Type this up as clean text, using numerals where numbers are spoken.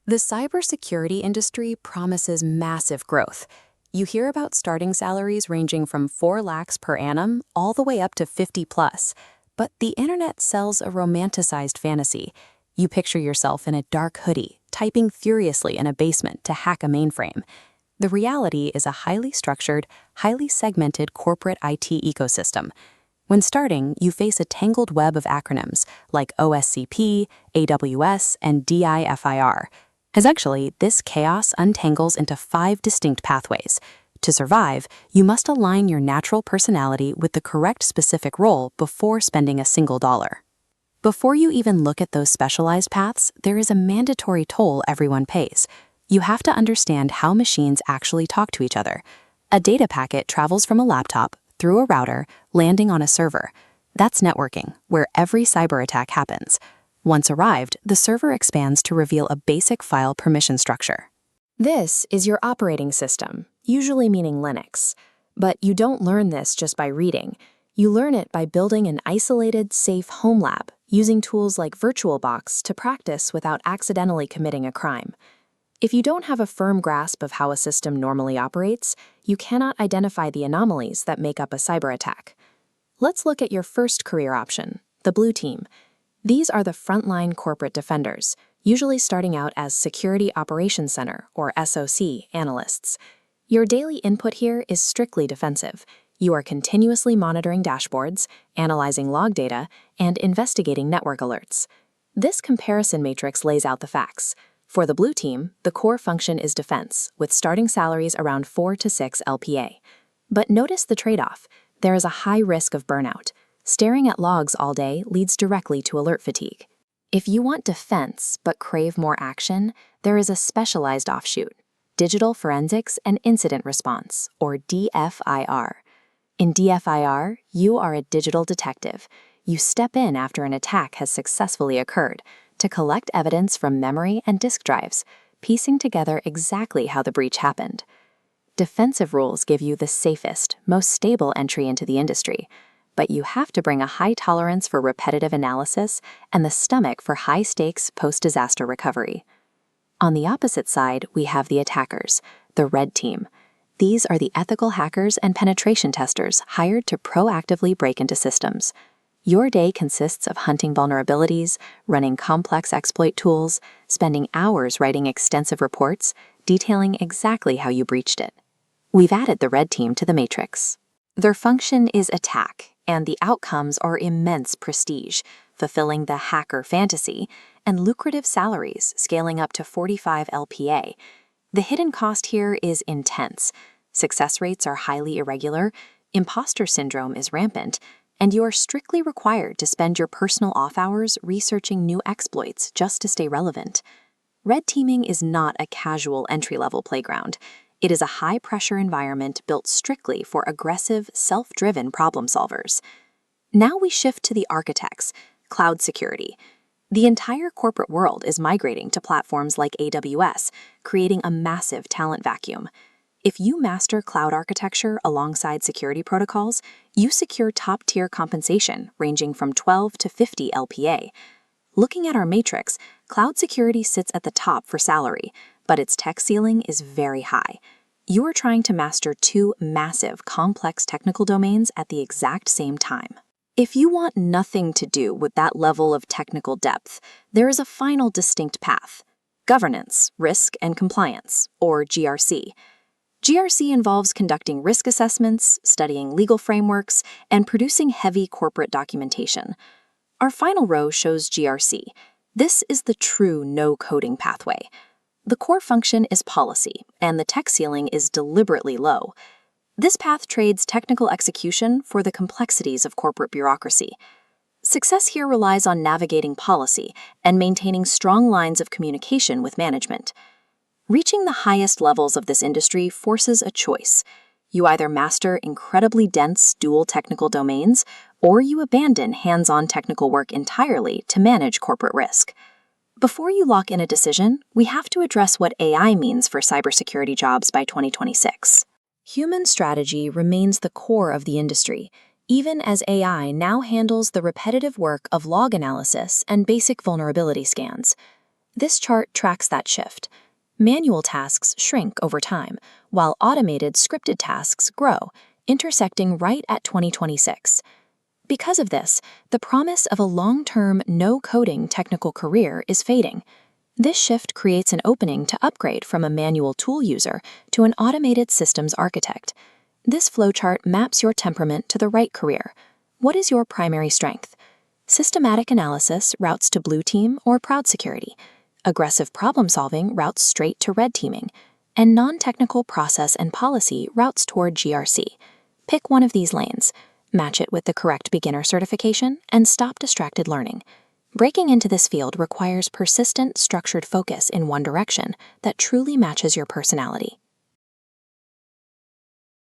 The cybersecurity industry promises massive growth. You hear about starting salaries ranging from 4 lakhs per annum all the way up to 50 plus. But the internet sells a romanticized fantasy. You picture yourself in a dark hoodie, typing furiously in a basement to hack a mainframe. The reality is a highly structured, highly segmented corporate IT ecosystem. When starting, you face a tangled web of acronyms like OSCP, AWS, and DIFIR. Actually, this chaos untangles into 5 distinct pathways. To survive, you must align your natural personality with the correct specific role before spending a single dollar. Before you even look at those specialized paths, there is a mandatory toll everyone pays. You have to understand how machines actually talk to each other. A data packet travels from a laptop, through a router, landing on a server. That's networking, where every cyber attack happens. Once arrived, the server expands to reveal a basic file permission structure. This is your operating system, usually meaning Linux. But you don't learn this just by reading. You learn it by building an isolated, safe home lab, using tools like VirtualBox to practice without accidentally committing a crime. If you don't have a firm grasp of how a system normally operates, you cannot identify the anomalies that make up a cyber attack. Let's look at your first career option, the blue team. These are the frontline corporate defenders, usually starting out as Security Operations Center, or SOC, analysts. Your daily input here is strictly defensive. You are continuously monitoring dashboards, analyzing log data, and investigating network alerts. This comparison matrix lays out the facts. For the blue team, the core function is defense, with starting salaries around 4 to 6 LPA. But notice the trade-off. There is a high risk of burnout. Staring at logs all day leads directly to alert fatigue. If you want defense but crave more action, there is a specialized offshoot, Digital Forensics and Incident Response, or DFIR. In DFIR, you are a digital detective. You step in after an attack has successfully occurred to collect evidence from memory and disk drives, piecing together exactly how the breach happened. Defensive rules give you the safest, most stable entry into the industry, but you have to bring a high tolerance for repetitive analysis and the stomach for high-stakes post-disaster recovery. On the opposite side, we have the attackers, the red team. These are the ethical hackers and penetration testers hired to proactively break into systems. Your day consists of hunting vulnerabilities, running complex exploit tools, spending hours writing extensive reports, detailing exactly how you breached it. We've added the red team to the matrix. Their function is attack, and the outcomes are immense prestige, fulfilling the hacker fantasy, and lucrative salaries scaling up to 45 LPA. The hidden cost here is intense. Success rates are highly irregular, imposter syndrome is rampant, and you are strictly required to spend your personal off-hours researching new exploits just to stay relevant. Red teaming is not a casual entry-level playground. It is a high-pressure environment built strictly for aggressive, self-driven problem solvers. Now we shift to the architects, cloud security. The entire corporate world is migrating to platforms like AWS, creating a massive talent vacuum. If you master cloud architecture alongside security protocols, you secure top-tier compensation ranging from 12 to 50 LPA. Looking at our matrix, cloud security sits at the top for salary, but its tech ceiling is very high. You are trying to master 2 massive, complex technical domains at the exact same time. If you want nothing to do with that level of technical depth, there is a final distinct path: governance, risk, and compliance, or GRC. GRC involves conducting risk assessments, studying legal frameworks, and producing heavy corporate documentation. Our final row shows GRC. This is the true no-coding pathway. The core function is policy, and the tech ceiling is deliberately low. This path trades technical execution for the complexities of corporate bureaucracy. Success here relies on navigating policy and maintaining strong lines of communication with management. Reaching the highest levels of this industry forces a choice. You either master incredibly dense dual technical domains, or you abandon hands-on technical work entirely to manage corporate risk. Before you lock in a decision, we have to address what AI means for cybersecurity jobs by 2026. Human strategy remains the core of the industry, even as AI now handles the repetitive work of log analysis and basic vulnerability scans. This chart tracks that shift. Manual tasks shrink over time, while automated scripted tasks grow, intersecting right at 2026. Because of this, the promise of a long-term, no-coding technical career is fading. This shift creates an opening to upgrade from a manual tool user to an automated systems architect. This flowchart maps your temperament to the right career. What is your primary strength? Systematic analysis routes to blue team or proud security. Aggressive problem-solving routes straight to red teaming. And non-technical process and policy routes toward GRC. Pick one of these lanes. Match it with the correct beginner certification, and stop distracted learning. Breaking into this field requires persistent, structured focus in one direction that truly matches your personality.